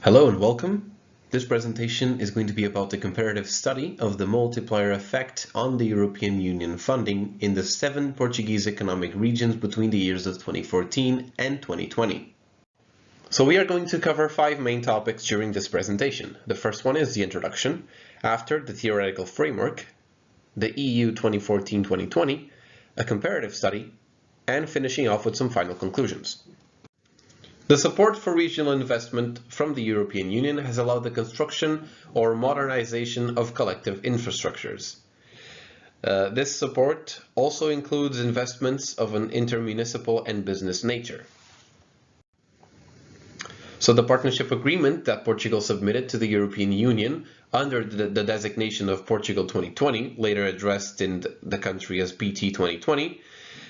Hello and welcome. This presentation is going to be about the comparative study of the multiplier effect on the European Union funding in the 7 Portuguese economic regions between the years of 2014 and 2020. So we are going to cover 5 main topics during this presentation. The first one is the introduction, after the theoretical framework, the EU 2014-2020, a comparative study, and finishing off with some final conclusions. The support for regional investment from the European Union has allowed the construction or modernization of collective infrastructures. This support also includes investments of an intermunicipal and business nature. So the partnership agreement that Portugal submitted to the European Union under the designation of Portugal 2020, later addressed in the country as PT 2020,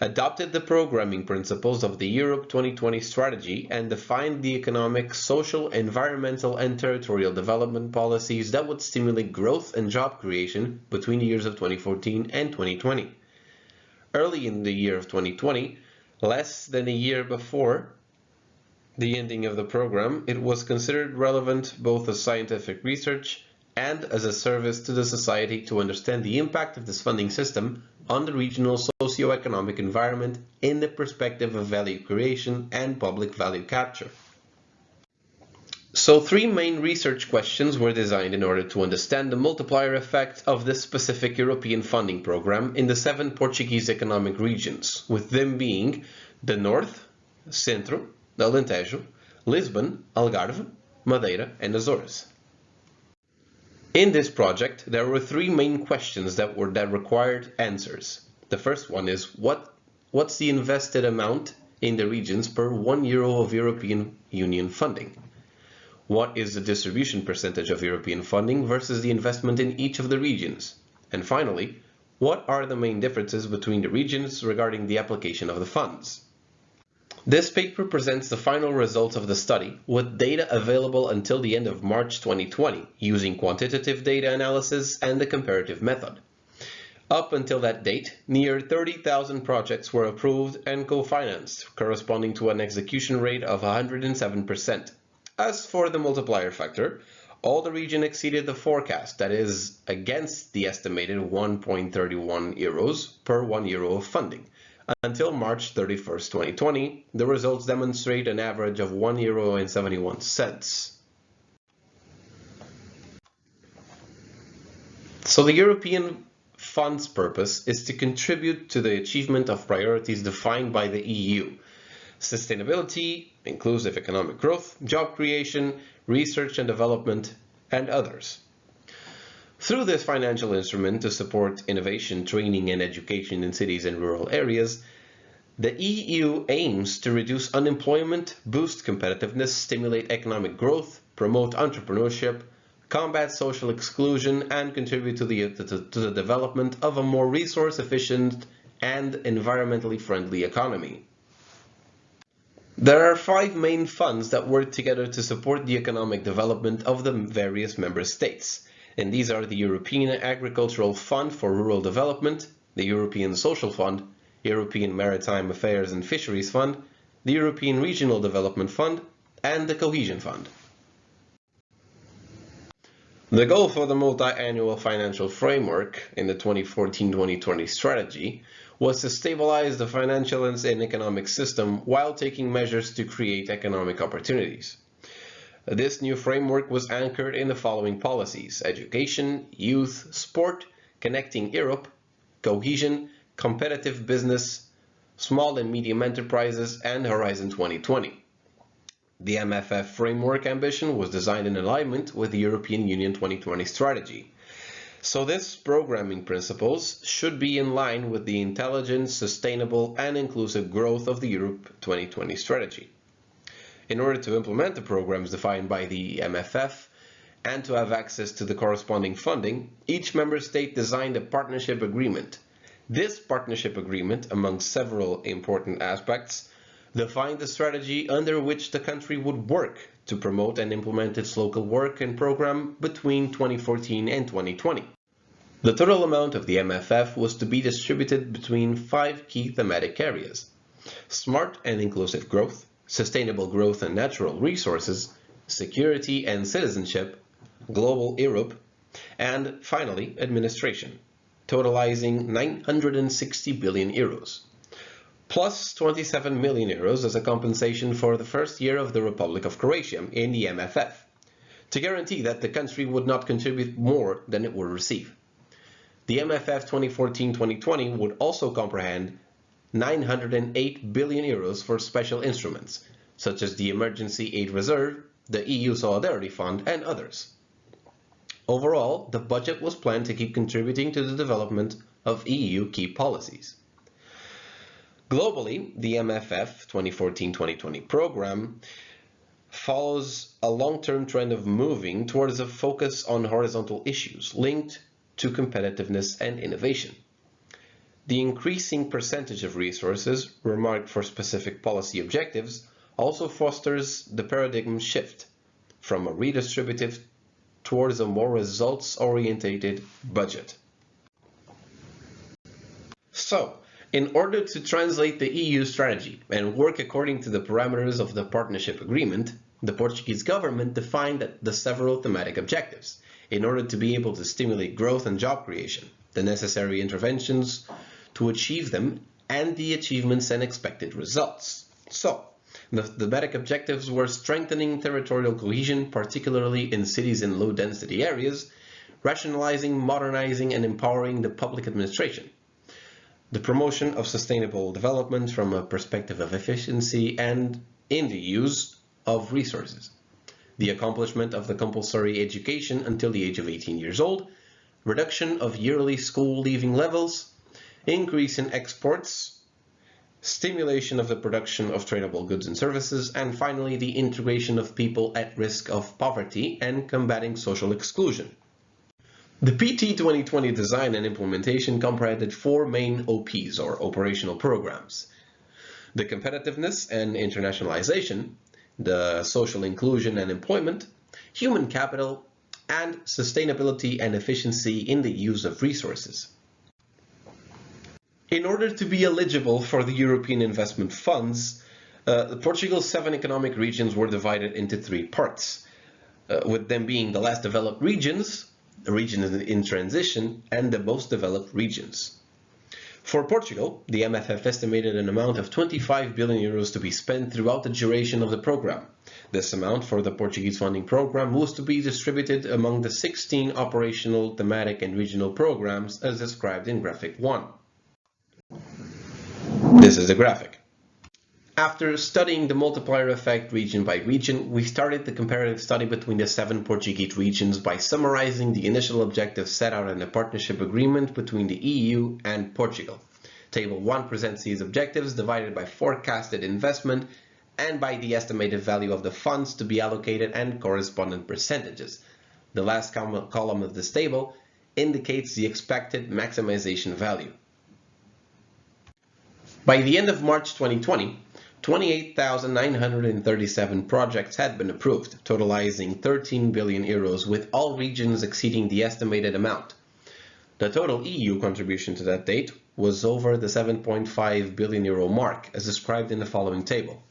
adopted the programming principles of the Europe 2020 strategy and defined the economic, social, environmental, and territorial development policies that would stimulate growth and job creation between the years of 2014 and 2020. Early in the year of 2020, less than a year before the ending of the program, it was considered relevant both as scientific research and as a service to the society to understand the impact of this funding system on the regional socio-economic environment in the perspective of value creation and public value capture. So 3 main research questions were designed in order to understand the multiplier effect of this specific European funding program in the 7 Portuguese economic regions, with them being the North, Centro, Alentejo, Lisbon, Algarve, Madeira, and Azores. In this project, there were 3 main questions that required answers. The first one is what's the invested amount in the regions per €1 of European Union funding? What is the distribution percentage of European funding versus the investment in each of the regions? And finally, what are the main differences between the regions regarding the application of the funds? This paper presents the final results of the study with data available until the end of March 2020 using quantitative data analysis and the comparative method. Up until that date, near 30,000 projects were approved and co-financed, corresponding to an execution rate of 107%. As for the multiplier factor, all the region exceeded the forecast, that is, against the estimated €1.31 per €1 of funding. Until March 31st, 2020, the results demonstrate an average of €1.71. So the European Fund's purpose is to contribute to the achievement of priorities defined by the EU: sustainability, inclusive economic growth, job creation, research and development, and others. Through this financial instrument to support innovation, training, and education in cities and rural areas, the EU aims to reduce unemployment, boost competitiveness, stimulate economic growth, promote entrepreneurship, combat social exclusion, and contribute to the development of a more resource-efficient and environmentally friendly economy. There are 5 main funds that work together to support the economic development of the various member states. And these are the European Agricultural Fund for Rural Development, the European Social Fund, European Maritime Affairs and Fisheries Fund, the European Regional Development Fund, and the Cohesion Fund. The goal for the multi-annual financial framework in the 2014-2020 strategy was to stabilize the financial and economic system while taking measures to create economic opportunities. This new framework was anchored in the following policies: education, youth, sport, connecting Europe, cohesion, competitive business, small and medium enterprises, and Horizon 2020. The MFF framework ambition was designed in alignment with the European Union 2020 strategy. So this programming principles should be in line with the intelligent, sustainable, and inclusive growth of the Europe 2020 strategy. In order to implement the programs defined by the MFF and to have access to the corresponding funding, each member state designed a partnership agreement. This partnership agreement, among several important aspects, defined the strategy under which the country would work to promote and implement its local work and program between 2014 and 2020. The total amount of the MFF was to be distributed between 5 key thematic areas: smart and inclusive growth, sustainable growth and natural resources, security and citizenship, global Europe, and finally administration, totalizing 960 billion euros, plus 27 million euros as a compensation for the first year of the Republic of Croatia in the MFF, to guarantee that the country would not contribute more than it would receive. The MFF 2014-2020 would also comprehend 908 billion euros for special instruments, such as the Emergency Aid Reserve, the EU Solidarity Fund, and others. Overall, the budget was planned to keep contributing to the development of EU key policies. Globally, the MFF 2014-2020 program follows a long-term trend of moving towards a focus on horizontal issues linked to competitiveness and innovation. The increasing percentage of resources earmarked for specific policy objectives also fosters the paradigm shift from a redistributive towards a more results-oriented budget. So, in order to translate the EU strategy and work according to the parameters of the partnership agreement, the Portuguese government defined the several thematic objectives in order to be able to stimulate growth and job creation, the necessary interventions to achieve them, and the achievements and expected results. So, the thematic objectives were strengthening territorial cohesion, particularly in cities and low-density areas, rationalizing, modernizing, and empowering the public administration, the promotion of sustainable development from a perspective of efficiency and in the use of resources, the accomplishment of the compulsory education until the age of 18 years old, reduction of yearly school leaving levels, increase in exports, stimulation of the production of tradable goods and services, and finally the integration of people at risk of poverty and combating social exclusion. The PT 2020 design and implementation comprehended 4 main OPs, or operational programs: the competitiveness and internationalization, the social inclusion and employment, human capital, and sustainability and efficiency in the use of resources. In order to be eligible for the European investment funds, Portugal's 7 economic regions were divided into 3 parts, with them being the less developed regions, the regions in transition, and the most developed regions. For Portugal, the MFF estimated an amount of 25 billion euros to be spent throughout the duration of the program. This amount for the Portuguese funding program was to be distributed among the 16 operational, thematic, and regional programs as described in graphic 1. This is the graphic. After studying the multiplier effect region by region, we started the comparative study between the 7 Portuguese regions by summarizing the initial objectives set out in the partnership agreement between the EU and Portugal. Table 1 presents these objectives divided by forecasted investment and by the estimated value of the funds to be allocated and correspondent percentages. The last column of this table indicates the expected maximization value. By the end of March 2020, 28,937 projects had been approved, totalizing 13 billion euros, with all regions exceeding the estimated amount. The total EU contribution to that date was over the 7.5 billion euro mark, as described in the following table.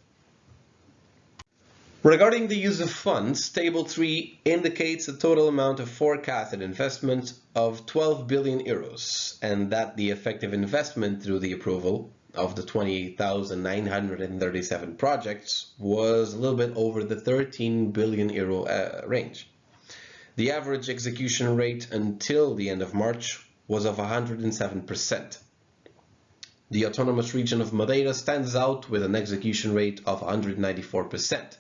Regarding the use of funds, Table 3 indicates a total amount of forecasted investment of 12 billion euros, and that the effective investment through the approval of the 28,937 projects was a little bit over the 13 billion euro range. The average execution rate until the end of March was of 107%. The autonomous region of Madeira stands out with an execution rate of 194%.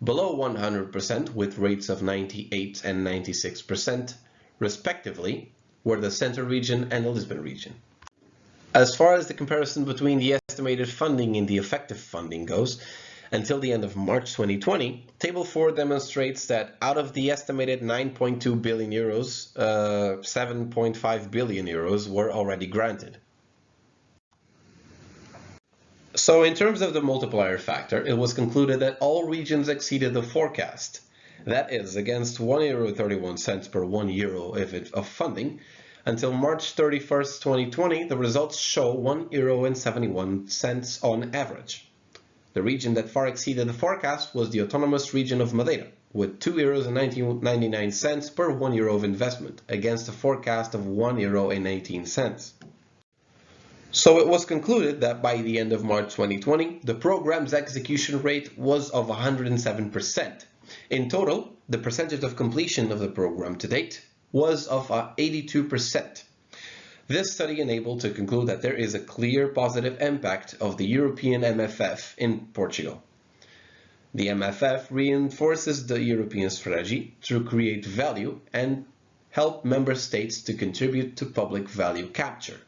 Below 100%, with rates of 98 and 96%, respectively, were the Centre region and the Lisbon region. As far as the comparison between the estimated funding and the effective funding goes, until the end of March 2020, Table 4 demonstrates that out of the estimated 9.2 billion euros, 7.5 billion euros were already granted. So in terms of the multiplier factor, it was concluded that all regions exceeded the forecast. That is, against €1.31 per €1 of funding, until March 31st, 2020, the results show €1.71 on average. The region that far exceeded the forecast was the autonomous region of Madeira, with €2.99 per €1 of investment, against a forecast of €1.18. So it was concluded that by the end of March 2020, the program's execution rate was of 107%. In total, the percentage of completion of the program to date was of 82%. This study enabled to conclude that there is a clear positive impact of the European MFF in Portugal. The MFF reinforces the European strategy to create value and help member states to contribute to public value capture.